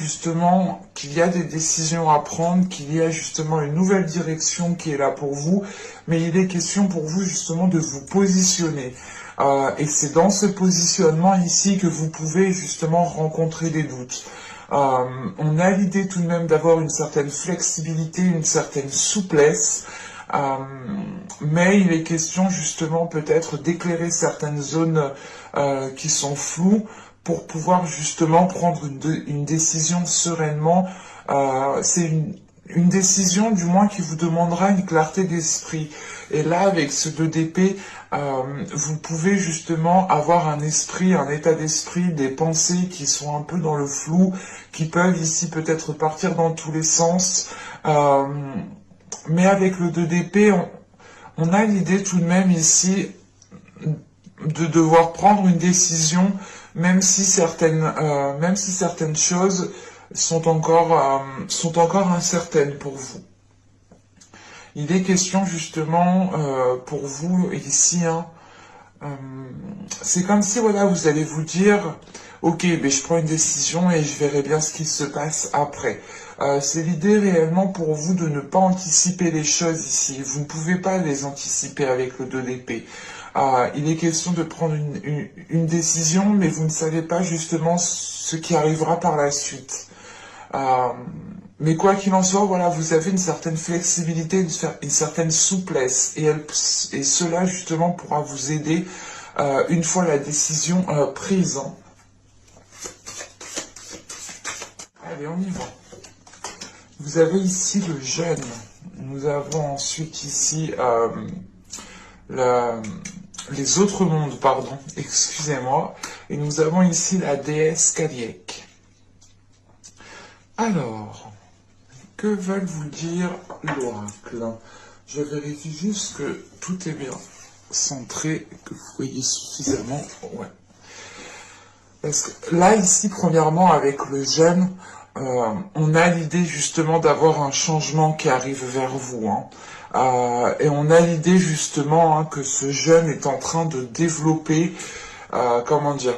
justement qu'il y a des décisions à prendre, qu'il y a justement une nouvelle direction qui est là pour vous, mais il est question pour vous justement de vous positionner. Et c'est dans ce positionnement ici que vous pouvez justement rencontrer des doutes. On a l'idée tout de même d'avoir une certaine flexibilité, une certaine souplesse, mais il est question justement peut-être d'éclairer certaines zones qui sont floues pour pouvoir justement prendre une décision sereinement. C'est une décision du moins qui vous demandera une clarté d'esprit. Et là, avec ce 2 d'épée, vous pouvez justement avoir un esprit, un état d'esprit, des pensées qui sont un peu dans le flou, qui peuvent ici peut-être partir dans tous les sens. Mais avec le 2 d'épée, on a l'idée tout de même ici de devoir prendre une décision, même si certaines choses sont encore incertaines pour vous. Il est question justement pour vous ici, c'est comme si voilà vous allez vous dire, ok, ben je prends une décision et je verrai bien ce qui se passe après. C'est l'idée réellement pour vous de ne pas anticiper les choses ici. Vous ne pouvez pas les anticiper avec le 2 d'épée. Il est question de prendre une décision, mais vous ne savez pas justement ce qui arrivera par la suite. Mais quoi qu'il en soit, voilà, vous avez une certaine flexibilité, une certaine souplesse, et cela justement pourra vous aider une fois la décision prise. Allez, on y va. Vous avez ici le jeûne. Nous avons ensuite ici les autres mondes, pardon, excusez-moi. Et nous avons ici la déesse Kaliek. Alors, que veulent vous dire l'oracle? Je vérifie juste que tout est bien centré, que vous voyez suffisamment. Ouais. Parce que là, ici, premièrement, avec le jeûne, on a l'idée justement d'avoir un changement qui arrive vers vous. Et on a l'idée justement que ce jeûne est en train de développer, comment dire,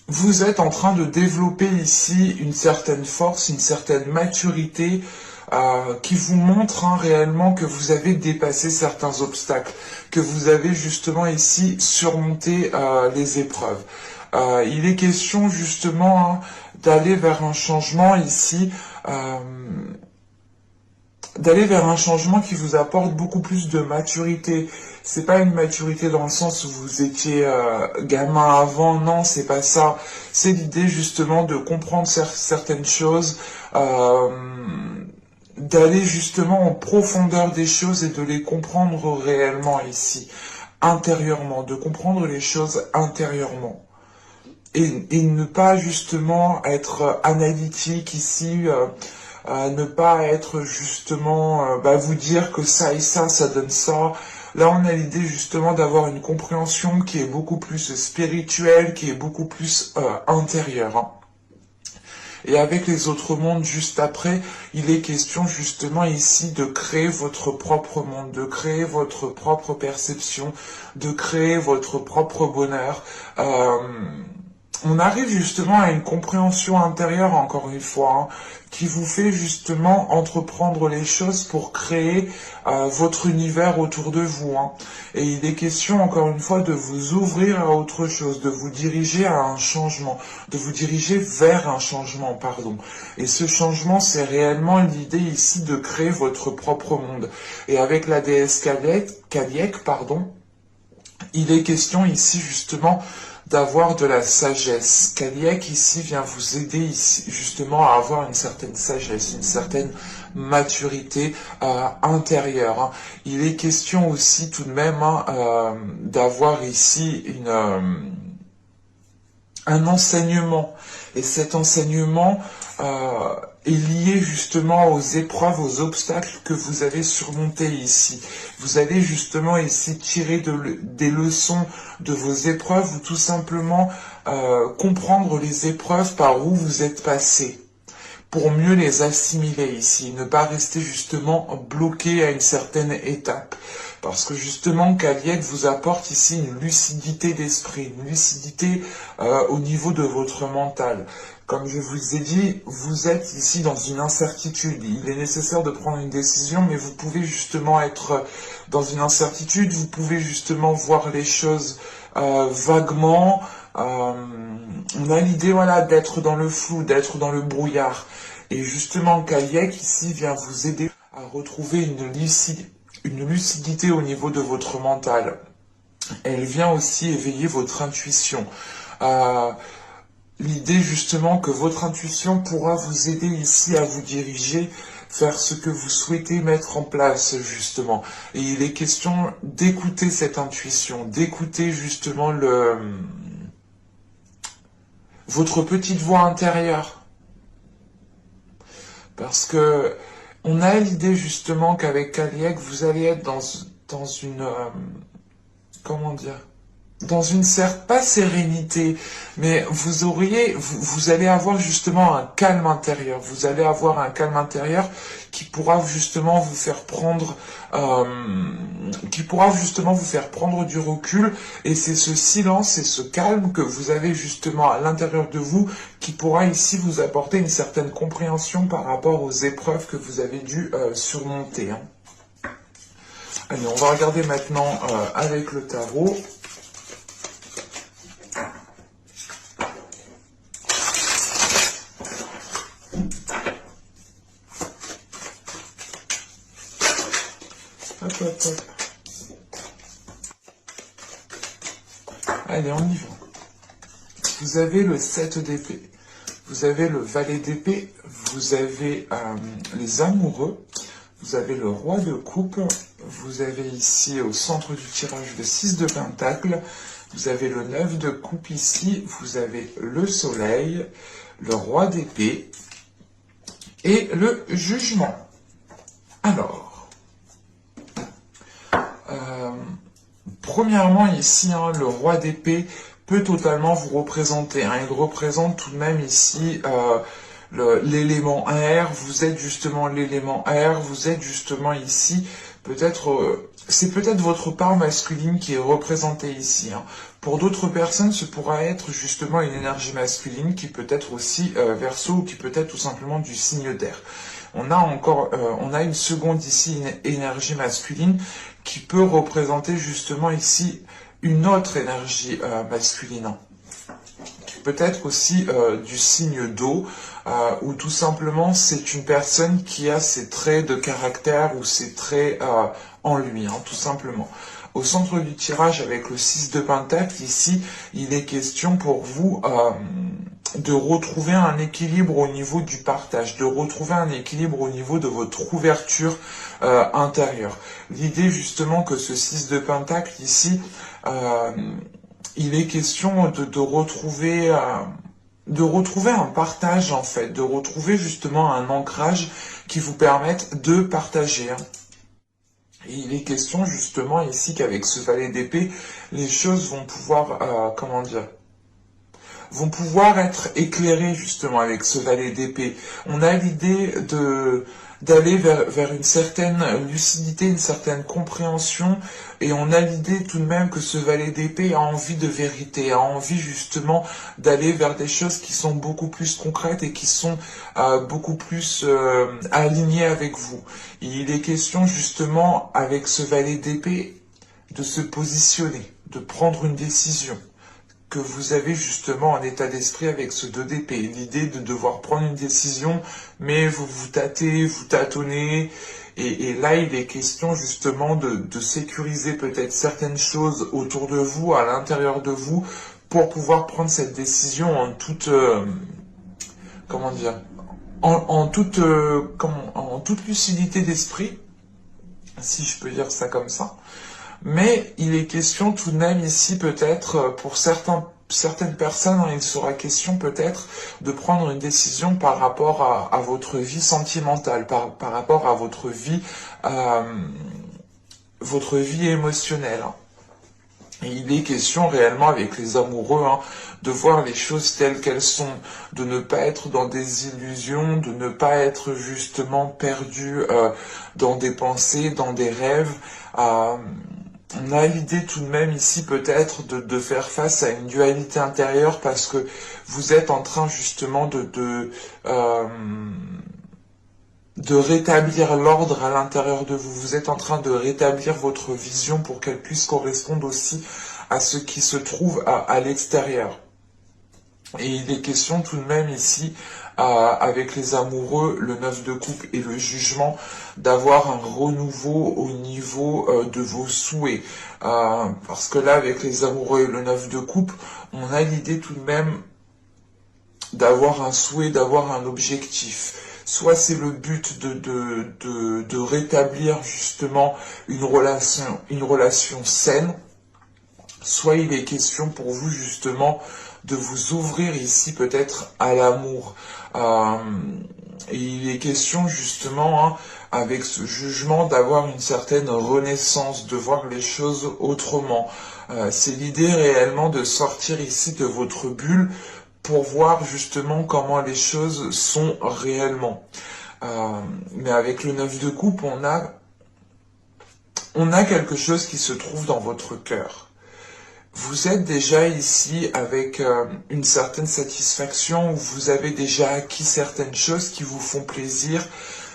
vous êtes en train de développer ici une certaine force, une certaine maturité qui vous montre réellement que vous avez dépassé certains obstacles, que vous avez justement ici surmonté les épreuves. Il est question justement d'aller vers un changement ici, d'aller vers un changement qui vous apporte beaucoup plus de maturité. C'est pas une maturité dans le sens où vous étiez gamin avant, non, c'est pas ça. C'est l'idée justement de comprendre certaines choses, d'aller justement en profondeur des choses et de les comprendre réellement ici, intérieurement, de comprendre les choses intérieurement. Et ne pas justement être analytique ici, ne pas être justement, vous dire que ça et ça donne ça. Là, on a l'idée justement d'avoir une compréhension qui est beaucoup plus spirituelle, qui est beaucoup plus intérieure. Et avec les autres mondes juste après, il est question justement ici de créer votre propre monde, de créer votre propre perception, de créer votre propre bonheur. On arrive justement à une compréhension intérieure, encore une fois, qui vous fait justement entreprendre les choses pour créer votre univers autour de vous. Et il est question, encore une fois, de vous ouvrir à autre chose, de vous diriger à un changement, de vous diriger vers un changement, pardon. Et ce changement, c'est réellement l'idée ici de créer votre propre monde. Et avec la déesse Kaliek, il est question ici justement d'avoir de la sagesse. Kaliek ici vient vous aider ici justement à avoir une certaine sagesse, une certaine maturité intérieure. Il est question aussi tout de même d'avoir ici un enseignement. Et cet enseignement est lié justement aux épreuves, aux obstacles que vous avez surmontés ici. Vous allez justement ici tirer des leçons de vos épreuves ou tout simplement comprendre les épreuves par où vous êtes passé pour mieux les assimiler ici, ne pas rester justement bloqué à une certaine étape. Parce que justement, Kaliek vous apporte ici une lucidité d'esprit, une lucidité au niveau de votre mental. Comme je vous ai dit, vous êtes ici dans une incertitude. Il est nécessaire de prendre une décision, mais vous pouvez justement être dans une incertitude, vous pouvez justement voir les choses vaguement. On a l'idée, voilà, d'être dans le flou, d'être dans le brouillard. Et justement, Kaliek ici vient vous aider à retrouver une lucidité au niveau de votre mental. Elle vient aussi éveiller votre intuition. Euh, L'idée justement que votre intuition pourra vous aider ici à vous diriger vers ce que vous souhaitez mettre en place justement. Et il est question d'écouter cette intuition, d'écouter justement votre petite voix intérieure. Parce que on a l'idée justement qu'avec Kaliek, vous allez être dans une... comment dire, dans une certes pas sérénité, mais vous allez avoir justement un calme intérieur. Vous allez avoir un calme intérieur qui pourra justement vous faire prendre, du recul. Et c'est ce silence et ce calme que vous avez justement à l'intérieur de vous qui pourra ici vous apporter une certaine compréhension par rapport aux épreuves que vous avez dû surmonter. Hein. Allez, on va regarder maintenant avec le tarot. Hop, hop, hop. Allez, on y va. Vous avez le 7 d'épée. Vous avez le valet d'épée. Vous avez les amoureux. Vous avez le roi de coupe. Vous avez ici au centre du tirage le 6 de pentacle. Vous avez le 9 de coupe ici. Vous avez le soleil, le roi d'épée et le jugement. Alors, premièrement ici, hein, le roi d'épée peut totalement vous représenter. Hein. Il représente tout de même ici l'élément air. Vous êtes justement l'élément air. Vous êtes justement ici peut-être... c'est peut-être votre part masculine qui est représentée ici. Hein. Pour d'autres personnes, ce pourra être justement une énergie masculine qui peut être aussi Verseau ou qui peut être tout simplement du signe d'air. On a une seconde ici, une énergie masculine qui peut représenter justement ici une autre énergie masculine, qui peut être aussi du signe d'eau, ou tout simplement c'est une personne qui a ses traits de caractère ou ses traits en lui, hein, tout simplement. Au centre du tirage avec le 6 de pentacle, ici, il est question pour vous de retrouver un équilibre au niveau du partage, de retrouver un équilibre au niveau de votre ouverture intérieure. L'idée justement que ce 6 de pentacle ici, il est question de retrouver un partage en fait, de retrouver justement un ancrage qui vous permette de partager. Hein. Et il est question justement ici qu'avec ce valet d'épée, les choses vont pouvoir, vont pouvoir être éclairées justement avec ce valet d'épée. On a l'idée d'aller vers une certaine lucidité, une certaine compréhension, et on a l'idée tout de même que ce valet d'épée a envie de vérité, a envie justement d'aller vers des choses qui sont beaucoup plus concrètes et qui sont beaucoup plus alignées avec vous. Et il est question justement avec ce valet d'épée de se positionner, de prendre une décision que vous avez justement en état d'esprit avec ce 2 d'épée. L'idée de devoir prendre une décision, mais vous vous tâtez, vous tâtonnez, et là il est question justement de sécuriser peut-être certaines choses autour de vous, à l'intérieur de vous, pour pouvoir prendre cette décision en toute, en toute lucidité d'esprit, si je peux dire ça comme ça. Mais il est question tout de même ici peut-être pour certaines personnes, hein, il sera question peut-être de prendre une décision par rapport à votre vie sentimentale, par rapport à votre vie émotionnelle. Hein. Et il est question réellement avec les amoureux hein, de voir les choses telles qu'elles sont, de ne pas être dans des illusions, de ne pas être justement perdu dans des pensées, dans des rêves. On a l'idée tout de même ici peut-être de faire face à une dualité intérieure parce que vous êtes en train justement de rétablir l'ordre à l'intérieur de vous. Vous êtes en train de rétablir votre vision pour qu'elle puisse correspondre aussi à ce qui se trouve à l'extérieur. Et il est question tout de même ici, avec les amoureux, le 9 de coupe et le jugement, d'avoir un renouveau au niveau de vos souhaits. Parce que là, avec les amoureux et le 9 de coupe, on a l'idée tout de même d'avoir un souhait, d'avoir un objectif. Soit c'est le but de rétablir justement une relation saine, soit il est question pour vous justement de vous ouvrir ici peut-être à l'amour. Et il est question justement, hein, avec ce jugement, d'avoir une certaine renaissance, de voir les choses autrement. C'est l'idée réellement de sortir ici de votre bulle pour voir justement comment les choses sont réellement. Mais avec le 9 de coupe, on a quelque chose qui se trouve dans votre cœur. Vous êtes déjà ici avec une certaine satisfaction, où vous avez déjà acquis certaines choses qui vous font plaisir,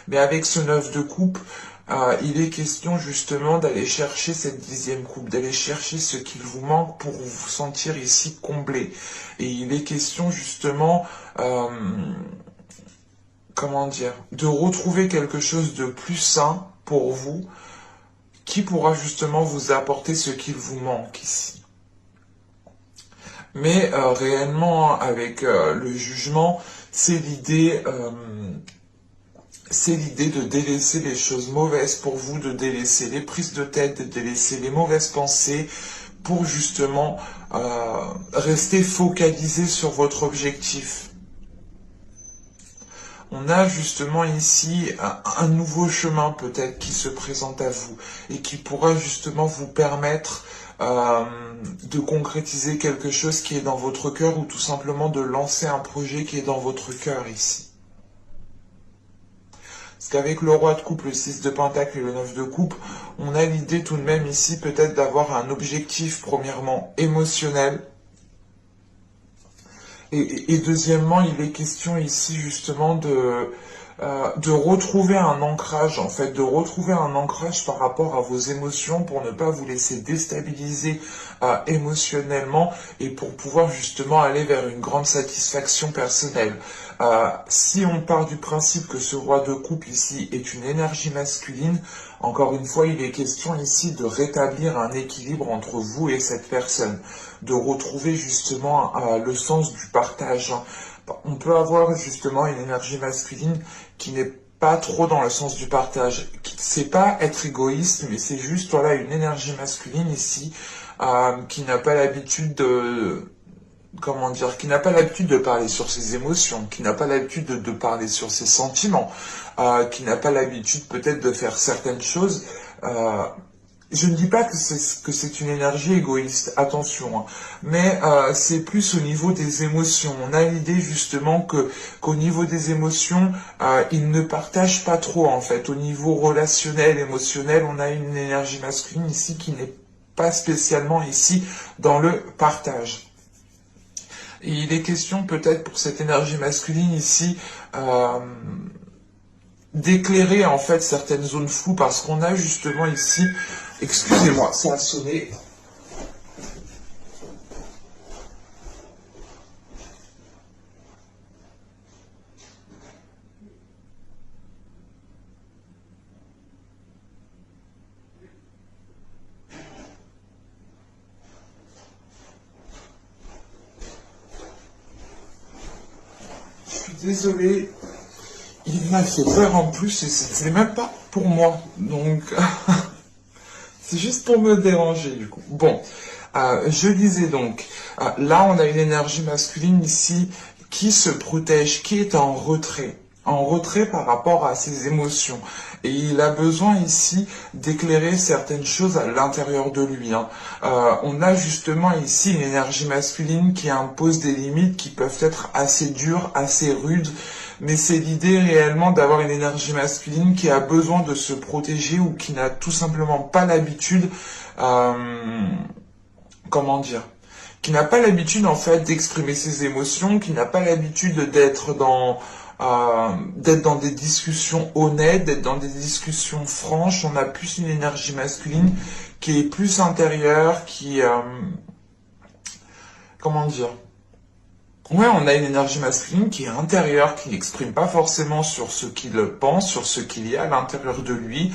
mais avec ce 9 de coupe, il est question justement d'aller chercher cette 10e coupe, d'aller chercher ce qu'il vous manque pour vous sentir ici comblé. Et il est question justement, comment dire, de retrouver quelque chose de plus sain pour vous, qui pourra justement vous apporter ce qu'il vous manque ici. Mais réellement, avec le jugement, c'est l'idée de délaisser les choses mauvaises pour vous, de délaisser les prises de tête, de délaisser les mauvaises pensées, pour justement rester focalisé sur votre objectif. On a justement ici un nouveau chemin peut-être qui se présente à vous et qui pourra justement vous permettre de concrétiser quelque chose qui est dans votre cœur ou tout simplement de lancer un projet qui est dans votre cœur ici. Parce qu'avec le roi de coupe, le 6 de pentacle et le 9 de coupe, on a l'idée tout de même ici peut-être d'avoir un objectif premièrement émotionnel. Et deuxièmement, il est question ici justement de retrouver un ancrage, en fait, de retrouver un ancrage par rapport à vos émotions pour ne pas vous laisser déstabiliser émotionnellement et pour pouvoir justement aller vers une grande satisfaction personnelle. Si on part du principe que ce roi de coupe ici est une énergie masculine, encore une fois, il est question ici de rétablir un équilibre entre vous et cette personne, de retrouver justement le sens du partage. On peut avoir justement une énergie masculine qui n'est pas trop dans le sens du partage. C'est pas être égoïste, mais c'est juste voilà une énergie masculine ici qui n'a pas l'habitude qui n'a pas l'habitude de parler sur ses émotions, qui n'a pas l'habitude de parler sur ses sentiments, qui n'a pas l'habitude peut-être de faire certaines choses. Je ne dis pas que c'est une énergie égoïste, attention, hein, mais c'est plus au niveau des émotions. On a l'idée justement qu'au niveau des émotions, ils ne partagent pas trop en fait. Au niveau relationnel, émotionnel, on a une énergie masculine ici qui n'est pas spécialement ici dans le partage. Et il est question peut-être pour cette énergie masculine ici d'éclairer en fait certaines zones floues parce qu'on a justement ici, excusez-moi, ça a sonné. Je suis désolé. Il m'a fait peur en plus et c'était même pas pour moi. Donc, c'est juste pour me déranger du coup. Bon, je disais donc, là on a une énergie masculine ici qui se protège, qui est en retrait par rapport à ses émotions. Et il a besoin ici d'éclairer certaines choses à l'intérieur de lui. Hein. On a justement ici une énergie masculine qui impose des limites qui peuvent être assez dures, assez rudes, mais c'est l'idée réellement d'avoir une énergie masculine qui a besoin de se protéger ou qui n'a tout simplement pas l'habitude, comment dire, qui n'a pas l'habitude en fait d'exprimer ses émotions, qui n'a pas l'habitude d'être dans des discussions honnêtes, d'être dans des discussions franches. On a plus une énergie masculine qui est plus intérieure, comment dire, ouais, on a une énergie masculine qui est intérieure, qui n'exprime pas forcément sur ce qu'il pense, sur ce qu'il y a à l'intérieur de lui.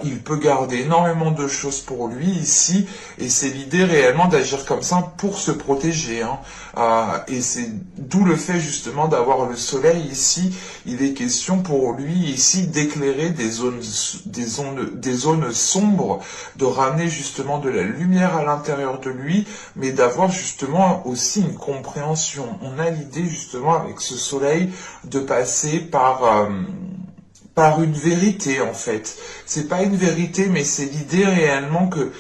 Il peut garder énormément de choses pour lui ici, et c'est l'idée réellement d'agir comme ça pour se protéger. Hein. Et c'est d'où le fait justement d'avoir le soleil ici. Il est question pour lui ici d'éclairer des zones sombres, de ramener justement de la lumière à l'intérieur de lui, mais d'avoir justement aussi une compréhension. On a l'idée justement avec ce soleil de passer par une vérité en fait. C'est pas une vérité, mais c'est l'idée réellement que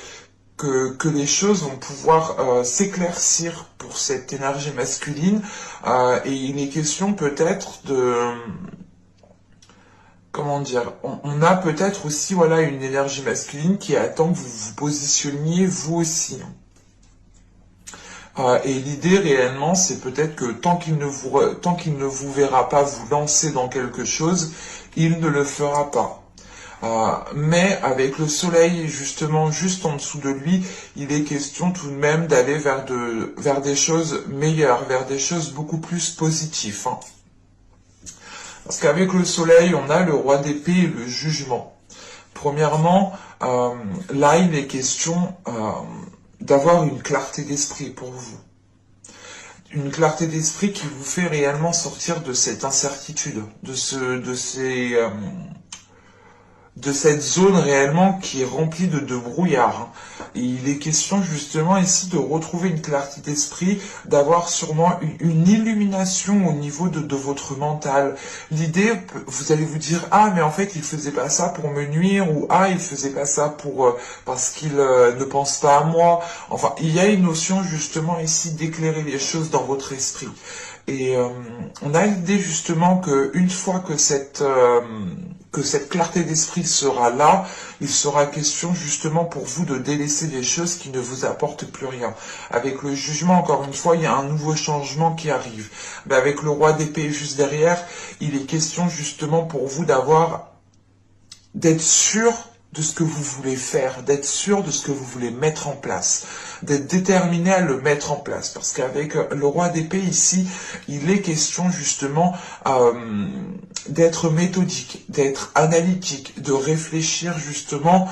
les choses vont pouvoir s'éclaircir pour cette énergie masculine. Et il est question peut-être comment dire, on a peut-être aussi voilà une énergie masculine qui attend que vous vous positionniez vous aussi. Et l'idée réellement, c'est peut-être que tant qu'il ne vous verra pas vous lancer dans quelque chose, il ne le fera pas. Mais avec le soleil justement juste en dessous de lui, il est question tout de même d'aller vers des choses meilleures, vers des choses beaucoup plus positives. Hein. Parce qu'avec le soleil, on a le roi d'épée et le jugement. Premièrement, là il est question d'avoir une clarté d'esprit pour vous. Une clarté d'esprit qui vous fait réellement sortir de cette incertitude, de cette zone réellement qui est remplie de brouillard. Et il est question justement ici de retrouver une clarté d'esprit, d'avoir sûrement une illumination au niveau de votre mental. L'idée, vous allez vous dire, ah mais en fait il faisait pas ça pour me nuire, ou ah il faisait pas ça parce qu'il ne pense pas à moi. Enfin, il y a une notion justement ici d'éclairer les choses dans votre esprit. Et on a l'idée justement que une fois que cette clarté d'esprit sera là, il sera question justement pour vous de délaisser les choses qui ne vous apportent plus rien. Avec le jugement, encore une fois, il y a un nouveau changement qui arrive. Mais avec le roi d'épée juste derrière, il est question justement pour vous d'être sûr de ce que vous voulez faire, d'être sûr de ce que vous voulez mettre en place, d'être déterminé à le mettre en place. Parce qu'avec le roi d'épée ici, il est question justement d'être méthodique, d'être analytique, de réfléchir justement.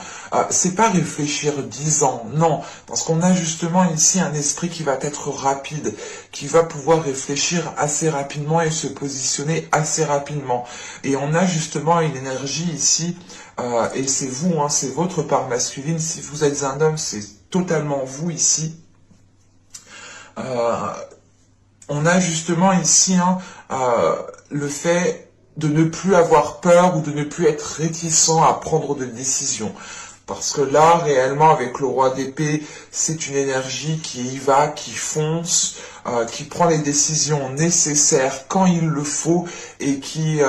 C'est pas réfléchir 10 ans, non, parce qu'on a justement ici un esprit qui va être rapide, qui va pouvoir réfléchir assez rapidement et se positionner assez rapidement. Et on a justement une énergie ici. Et c'est vous, hein, c'est votre part masculine. Si vous êtes un homme, c'est totalement vous ici. On a justement ici le fait de ne plus avoir peur ou de ne plus être réticent à prendre de décisions. Parce que là, réellement, avec le roi d'épée, c'est une énergie qui y va, qui fonce, qui prend les décisions nécessaires quand il le faut et qui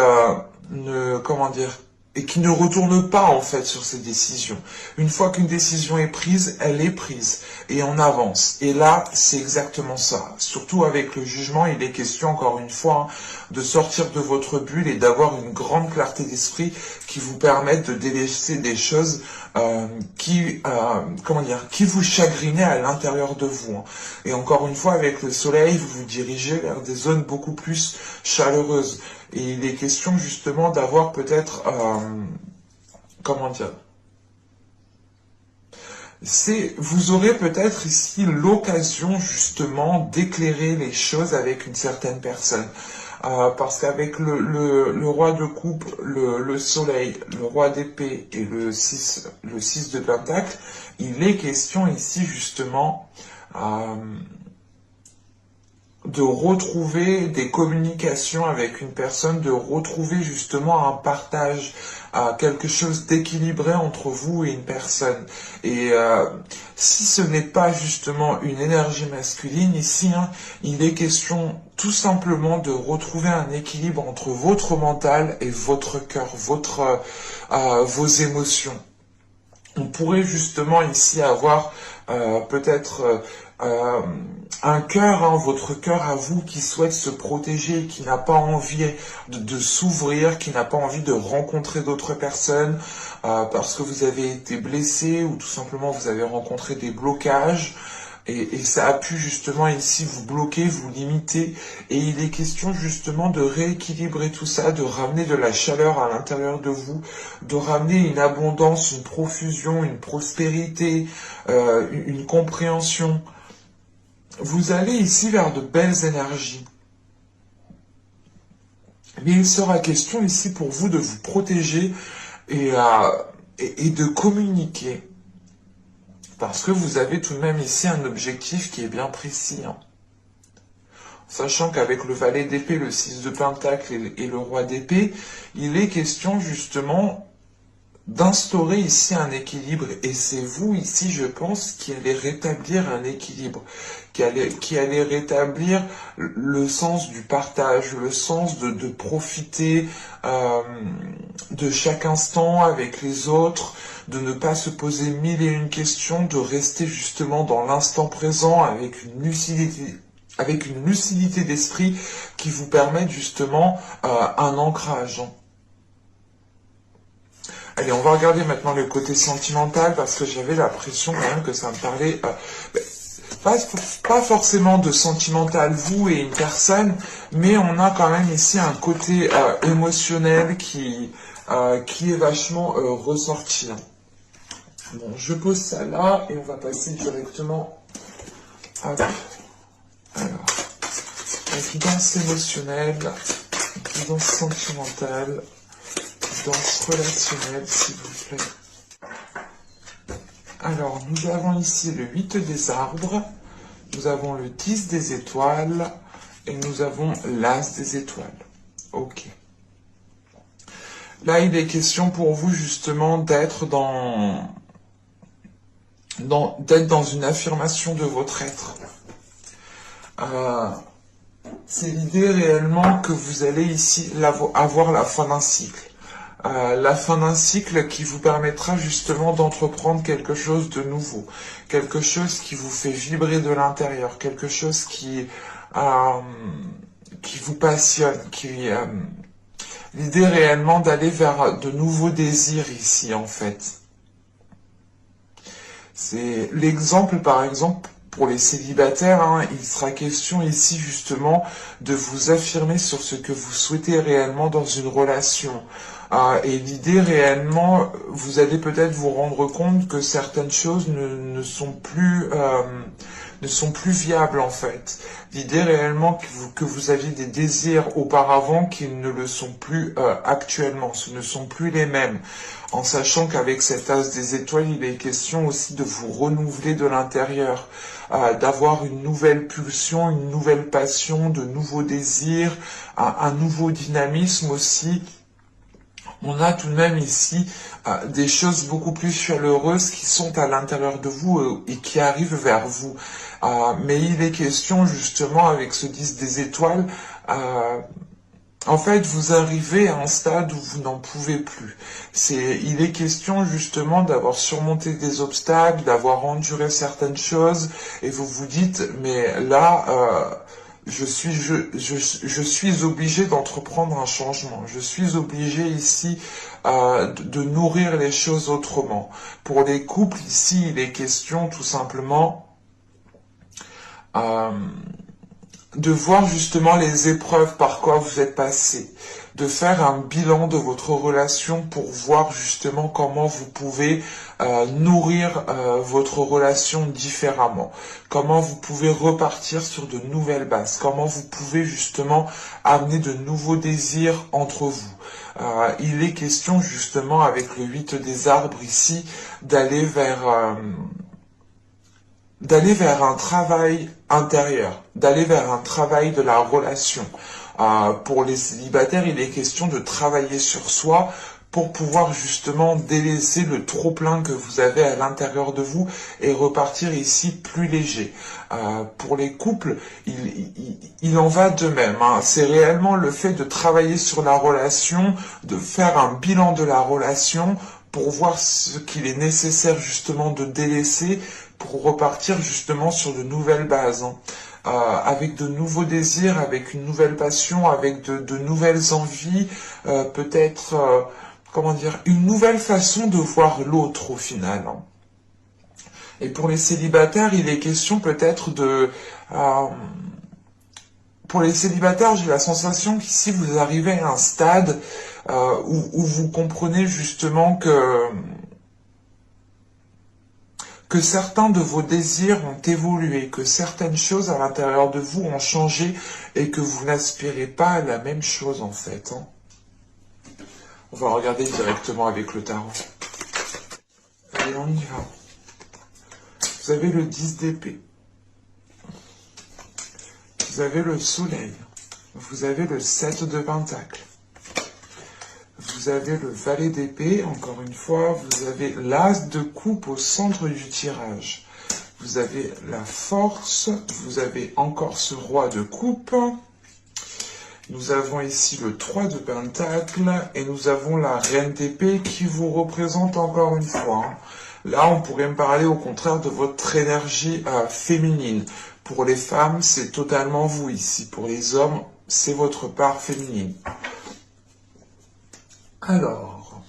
et qui ne retourne pas en fait sur ses décisions. Une fois qu'une décision est prise, elle est prise et on avance. Et là, c'est exactement ça. Surtout avec le jugement, il est question encore une fois de sortir de votre bulle et d'avoir une grande clarté d'esprit qui vous permette de délaisser des choses qui vous chagrinaient à l'intérieur de vous. Hein. Et encore une fois, avec le soleil, vous vous dirigez vers des zones beaucoup plus chaleureuses. Et il est question justement d'avoir peut-être, vous aurez peut-être ici l'occasion justement d'éclairer les choses avec une certaine personne. Parce qu'avec le roi de coupe, le soleil, le roi d'épée et le 6 de pentacle, il est question ici justement de retrouver des communications avec une personne, de retrouver justement un partage, quelque chose d'équilibré entre vous et une personne. Et si ce n'est pas justement une énergie masculine ici, hein, il est question tout simplement de retrouver un équilibre entre votre mental et votre cœur, vos émotions. On pourrait justement ici avoir peut-être un cœur, hein, votre cœur à vous qui souhaite se protéger, qui n'a pas envie de s'ouvrir, qui n'a pas envie de rencontrer d'autres personnes parce que vous avez été blessé ou tout simplement vous avez rencontré des blocages. Et ça a pu justement ici vous bloquer, vous limiter. Et il est question justement de rééquilibrer tout ça, de ramener de la chaleur à l'intérieur de vous, de ramener une abondance, une profusion, une prospérité, une compréhension. Vous allez ici vers de belles énergies. Mais il sera question ici pour vous de vous protéger et de communiquer. Parce que vous avez tout de même ici un objectif qui est bien précis. Hein. Sachant qu'avec le valet d'épée, le 6 de pentacle et le roi d'épée, il est question justement d'instaurer ici un équilibre. Et c'est vous ici, je pense, qui allez rétablir un équilibre, qui allez rétablir le sens du partage, le sens de profiter de chaque instant avec les autres, de ne pas se poser mille et une questions, de rester justement dans l'instant présent avec une lucidité d'esprit qui vous permet justement un ancrage. Allez, on va regarder maintenant le côté sentimental parce que j'avais l'impression quand même que ça me parlait pas forcément de sentimental, vous et une personne, mais on a quand même ici un côté émotionnel qui est vachement ressorti. Bon, je pose ça là et on va passer directement à... Alors, guidance émotionnelle, guidance sentimentale, guidance relationnelle, s'il vous plaît. Alors, nous avons ici le 8 des arbres, nous avons le 10 des étoiles et nous avons l'as des étoiles. Ok. Là, il est question pour vous justement d'être dans une affirmation de votre être. C'est l'idée réellement que vous allez ici avoir la fin d'un cycle. La fin d'un cycle qui vous permettra justement d'entreprendre quelque chose de nouveau, quelque chose qui vous fait vibrer de l'intérieur, quelque chose qui vous passionne, l'idée réellement d'aller vers de nouveaux désirs ici en fait. C'est l'exemple par exemple pour les célibataires, hein, il sera question ici justement de vous affirmer sur ce que vous souhaitez réellement dans une relation. Et l'idée réellement, vous allez peut-être vous rendre compte que certaines choses ne sont plus viables en fait. L'idée réellement que vous aviez des désirs auparavant qui ne le sont plus actuellement, ce ne sont plus les mêmes. En sachant qu'avec cet as des étoiles, il est question aussi de vous renouveler de l'intérieur, d'avoir une nouvelle pulsion, une nouvelle passion, de nouveaux désirs, un nouveau dynamisme aussi. On a tout de même ici des choses beaucoup plus chaleureuses qui sont à l'intérieur de vous et qui arrivent vers vous. Mais il est question justement avec ce 10 des étoiles, en fait vous arrivez à un stade où vous n'en pouvez plus. Il est question justement d'avoir surmonté des obstacles, d'avoir enduré certaines choses et vous vous dites mais là... Je suis obligé d'entreprendre un changement. Je suis obligé ici de nourrir les choses autrement. Pour les couples, ici, il est question tout simplement de voir justement les épreuves par quoi vous êtes passé, de faire un bilan de votre relation pour voir justement comment vous pouvez nourrir votre relation différemment, comment vous pouvez repartir sur de nouvelles bases, comment vous pouvez justement amener de nouveaux désirs entre vous. Il est question justement avec le 8 des arbres ici d'aller vers d'aller vers un travail intérieur, d'aller vers un travail de la relation. Pour les célibataires, il est question de travailler sur soi pour pouvoir justement délaisser le trop-plein que vous avez à l'intérieur de vous et repartir ici plus léger. Pour les couples, il en va de même. C'est réellement le fait de travailler sur la relation, de faire un bilan de la relation pour voir ce qu'il est nécessaire justement de délaisser pour repartir justement sur de nouvelles bases. Avec de nouveaux désirs, avec une nouvelle passion, avec de nouvelles envies, peut-être, comment dire, une nouvelle façon de voir l'autre au final. Et pour les célibataires, il est question peut-être de... pour les célibataires, j'ai la sensation qu'ici vous arrivez à un stade où vous comprenez justement que certains de vos désirs ont évolué, que certaines choses à l'intérieur de vous ont changé et que vous n'aspirez pas à la même chose en fait. On va regarder directement avec le tarot. Allez, on y va. Vous avez le 10 d'épée. Vous avez le soleil. Vous avez le 7 de pentacle. Vous avez le valet d'épée, encore une fois, vous avez l'as de coupe au centre du tirage. Vous avez la force, vous avez encore ce roi de coupe. Nous avons ici le 3 de pentacle et nous avons la reine d'épée qui vous représente encore une fois. Là, on pourrait me parler au contraire de votre énergie féminine. Pour les femmes, c'est totalement vous ici. Pour les hommes, c'est votre part féminine. Alors,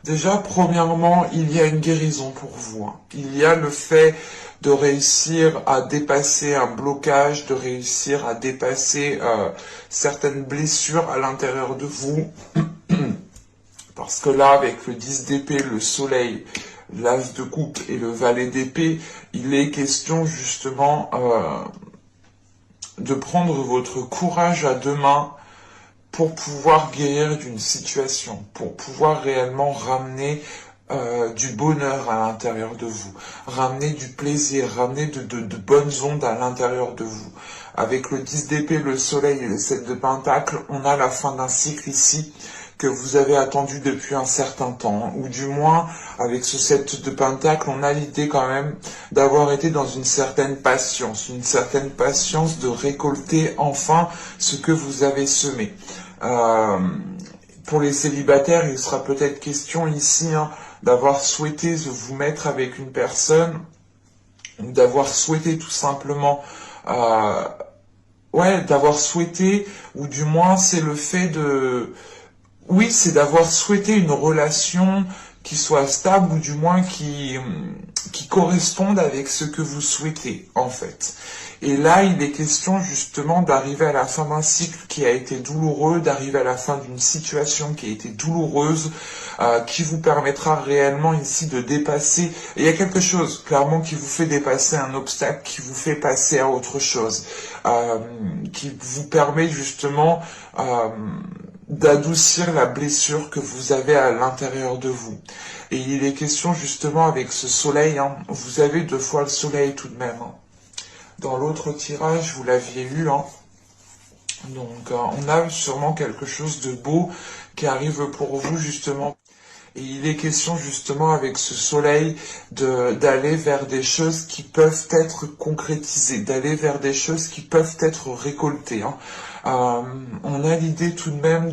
déjà, premièrement, il y a une guérison pour vous. Il y a le fait de réussir à dépasser un blocage, de réussir à dépasser certaines blessures à l'intérieur de vous. Parce que là, avec le 10 d'épée, le soleil, l'as de coupe et le valet d'épée, il est question justement de prendre votre courage à deux mains pour pouvoir guérir d'une situation, pour pouvoir réellement ramener du bonheur à l'intérieur de vous, ramener du plaisir, ramener de bonnes ondes à l'intérieur de vous. Avec le 10 d'épée, le soleil et le 7 de pentacle, on a la fin d'un cycle ici que vous avez attendu depuis un certain temps, ou du moins, avec ce 7 de pentacle, on a l'idée quand même d'avoir été dans une certaine patience de récolter enfin ce que vous avez semé. Pour les célibataires, il sera peut-être question ici d'avoir souhaité vous mettre avec une personne, ou d'avoir souhaité tout simplement, d'avoir souhaité, ou du moins c'est le fait de... Oui, c'est d'avoir souhaité une relation qui soit stable ou du moins qui corresponde avec ce que vous souhaitez, en fait. Et là, il est question justement d'arriver à la fin d'un cycle qui a été douloureux, d'arriver à la fin d'une situation qui a été douloureuse, qui vous permettra réellement ici de dépasser. Et il y a quelque chose, clairement, qui vous fait dépasser un obstacle, qui vous fait passer à autre chose, qui vous permet justement... d'adoucir la blessure que vous avez à l'intérieur de vous. Et il est question justement avec ce soleil, vous avez 2 fois le soleil tout de même. Dans l'autre tirage, vous l'aviez eu. Donc on a sûrement quelque chose de beau qui arrive pour vous justement. Et il est question justement avec ce soleil d'aller vers des choses qui peuvent être concrétisées, d'aller vers des choses qui peuvent être récoltées. On a l'idée tout de même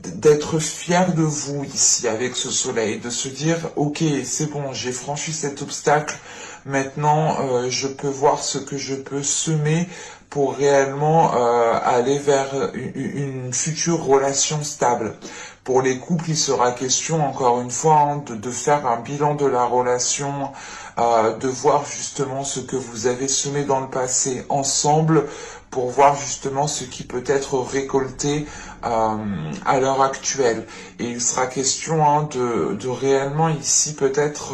d'être fier de vous ici avec ce soleil, de se dire ok c'est bon, j'ai franchi cet obstacle, maintenant je peux voir ce que je peux semer pour réellement aller vers une future relation stable. Pour les couples, il sera question, encore une fois, de faire un bilan de la relation, de voir justement ce que vous avez semé dans le passé ensemble, pour voir justement ce qui peut être récolté à l'heure actuelle. Et il sera question de réellement ici peut-être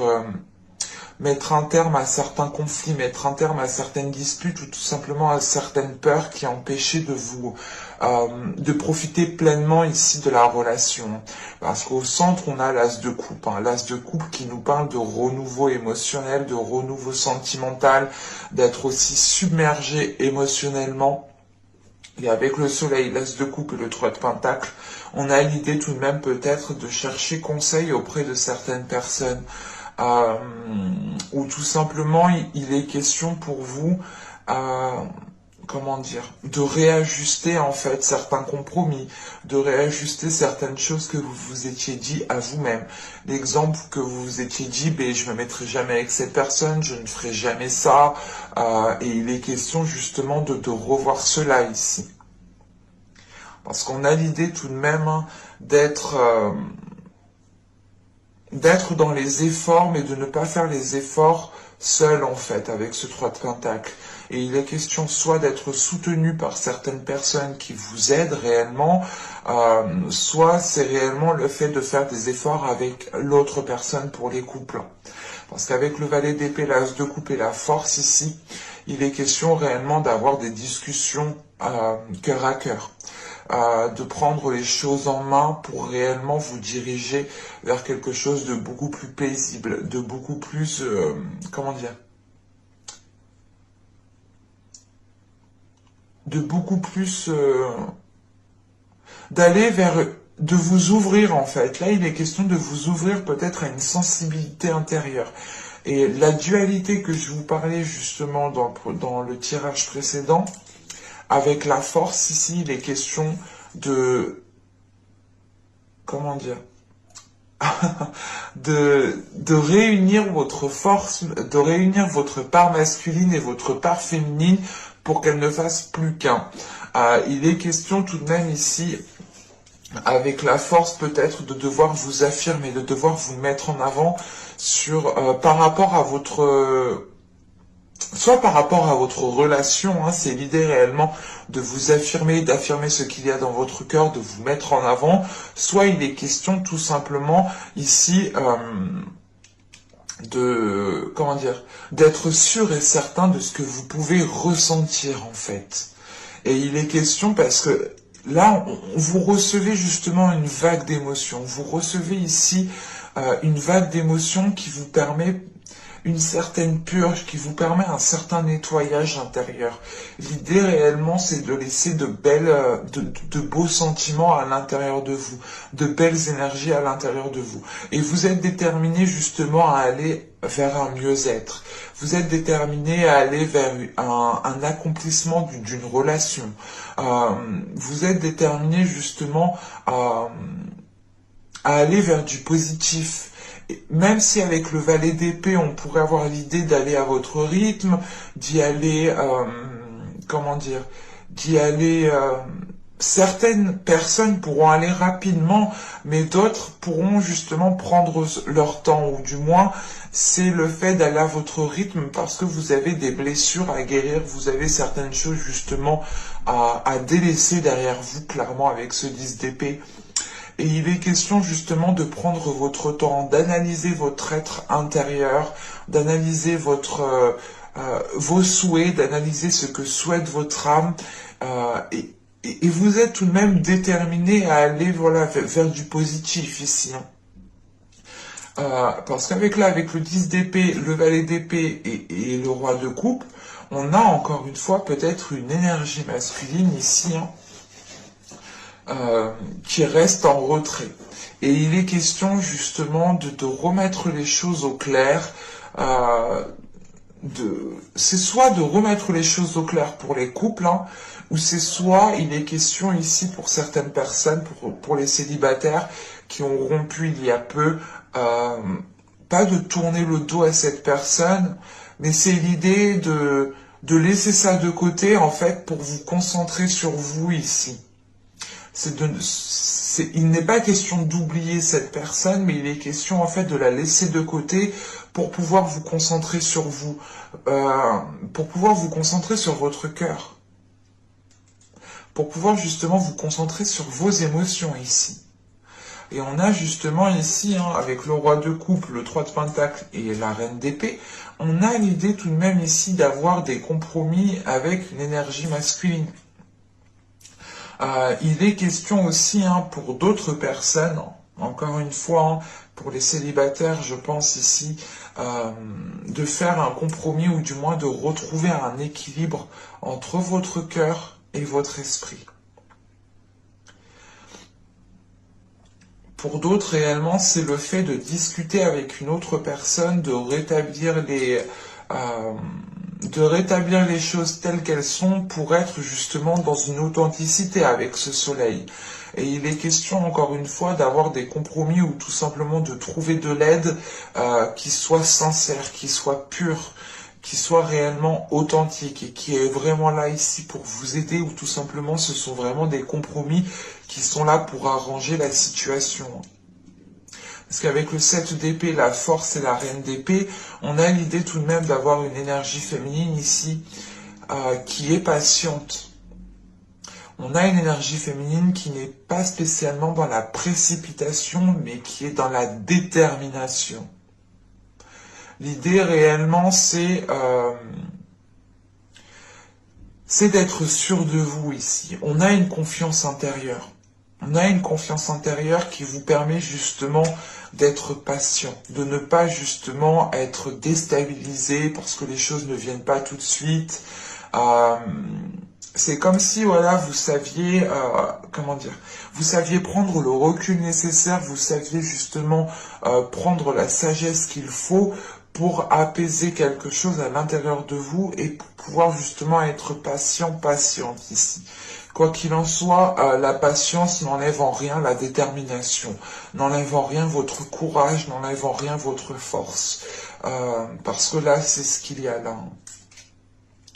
mettre un terme à certains conflits, mettre un terme à certaines disputes ou tout simplement à certaines peurs qui empêchaient de vous de profiter pleinement ici de la relation. Parce qu'au centre, on a l'as de coupe, hein, l'as de coupe qui nous parle de renouveau émotionnel, de renouveau sentimental, d'être aussi submergé émotionnellement. Et avec le soleil, l'as de coupe et le 3 de pentacle, on a l'idée tout de même peut-être de chercher conseil auprès de certaines personnes. Ou tout simplement, il est question pour vous, comment dire, de réajuster en fait certains compromis, de réajuster certaines choses que vous vous étiez dit à vous-même. L'exemple que vous vous étiez dit, ben, je me mettrai jamais avec cette personne, je ne ferai jamais ça, et il est question justement de revoir cela ici. Parce qu'on a l'idée tout de même hein, d'être dans les efforts, mais de ne pas faire les efforts seul en fait, avec ce 3 de pentacle. Et il est question soit d'être soutenu par certaines personnes qui vous aident réellement, soit c'est réellement le fait de faire des efforts avec l'autre personne pour les couples. Parce qu'avec le valet d'épée, l'as de coupe et la force ici, il est question réellement d'avoir des discussions cœur à cœur. De prendre les choses en main pour réellement vous diriger vers quelque chose de beaucoup plus paisible, de beaucoup plus, comment dire, de beaucoup plus, d'aller vers, de vous ouvrir en fait. Là, il est question de vous ouvrir peut-être à une sensibilité intérieure. Et la dualité que je vous parlais justement dans le tirage précédent, avec la force ici, il est question de, comment dire, de réunir votre force, de réunir votre part masculine et votre part féminine pour qu'elle ne fasse plus qu'un. Il est question tout de même ici, avec la force peut-être de devoir vous affirmer, de devoir vous mettre en avant sur par rapport à votre soit par rapport à votre relation, hein, c'est l'idée réellement de vous affirmer, d'affirmer ce qu'il y a dans votre cœur, de vous mettre en avant, soit il est question tout simplement ici de, comment dire, d'être sûr et certain de ce que vous pouvez ressentir en fait. Et il est question parce que là, vous recevez justement une vague d'émotions, vous recevez ici une vague d'émotions qui vous permet une certaine purge qui vous permet un certain nettoyage intérieur. L'idée réellement, c'est de laisser de beaux sentiments à l'intérieur de vous, de belles énergies à l'intérieur de vous. Et vous êtes déterminé justement à aller vers un mieux-être. Vous êtes déterminé à aller vers un accomplissement d'une relation. Vous êtes déterminé justement à aller vers du positif. Même si avec le valet d'épée, on pourrait avoir l'idée d'aller à votre rythme, d'y aller, comment dire, d'y aller, certaines personnes pourront aller rapidement, mais d'autres pourront justement prendre leur temps, ou du moins, c'est le fait d'aller à votre rythme parce que vous avez des blessures à guérir, vous avez certaines choses justement à délaisser derrière vous, clairement, avec ce 10 d'épée. Et il est question justement de prendre votre temps, d'analyser votre être intérieur, d'analyser vos souhaits, d'analyser ce que souhaite votre âme. Et vous êtes tout de même déterminé à aller voilà, vers du positif ici. Parce qu'avec avec le 10 d'épée, le valet d'épée et le roi de coupe, on a encore une fois peut-être une énergie masculine ici. Qui reste en retrait. Et il est question justement de remettre les choses au clair, c'est soit de remettre les choses au clair pour les couples, hein, ou c'est soit il est question ici pour certaines personnes, pour les célibataires qui ont rompu il y a peu, pas de tourner le dos à cette personne, mais c'est l'idée de laisser ça de côté en fait pour vous concentrer sur vous ici. Il n'est pas question d'oublier cette personne, mais il est question en fait de la laisser de côté pour pouvoir vous concentrer sur vous, pour pouvoir vous concentrer sur votre cœur, pour pouvoir justement vous concentrer sur vos émotions ici. Et on a justement ici, hein, avec le roi de coupe, le 3 de pentacle et la reine d'épée, on a l'idée tout de même ici d'avoir des compromis avec une énergie masculine. Il est question aussi, hein, pour d'autres personnes, encore une fois, hein, pour les célibataires, je pense ici, de faire un compromis ou du moins de retrouver un équilibre entre votre cœur et votre esprit. Pour d'autres, réellement, c'est le fait de discuter avec une autre personne, de rétablir les choses telles qu'elles sont pour être justement dans une authenticité avec ce soleil. Et il est question, encore une fois, d'avoir des compromis ou tout simplement de trouver de l'aide qui soit sincère, qui soit pure, qui soit réellement authentique et qui est vraiment là ici pour vous aider ou tout simplement ce sont vraiment des compromis qui sont là pour arranger la situation. Parce qu'avec le 7 d'épée, la force et la reine d'épée, on a l'idée tout de même d'avoir une énergie féminine ici qui est patiente. On a une énergie féminine qui n'est pas spécialement dans la précipitation, mais qui est dans la détermination. L'idée réellement, c'est d'être sûr de vous ici. On a une confiance intérieure. On a une confiance intérieure qui vous permet justement d'être patient, de ne pas justement être déstabilisé parce que les choses ne viennent pas tout de suite. C'est comme si, voilà, vous saviez, vous saviez prendre le recul nécessaire, vous saviez justement prendre la sagesse qu'il faut pour apaiser quelque chose à l'intérieur de vous et pour pouvoir justement être patiente ici. Quoi qu'il en soit, la patience n'enlève en rien la détermination, n'enlève en rien votre courage, n'enlève en rien votre force. Parce que là, c'est ce qu'il y a là.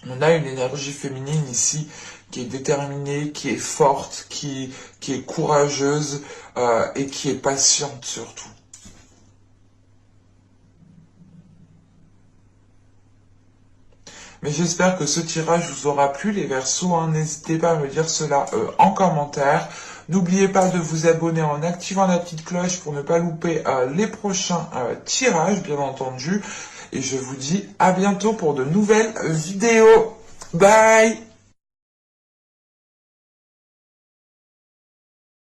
On a une énergie féminine ici qui est déterminée, qui est forte, qui est courageuse et qui est patiente surtout. Mais j'espère que ce tirage vous aura plu, les Verseaux. Hein. N'hésitez pas à me dire cela en commentaire. N'oubliez pas de vous abonner en activant la petite cloche pour ne pas louper les prochains tirages, bien entendu. Et je vous dis à bientôt pour de nouvelles vidéos. Bye!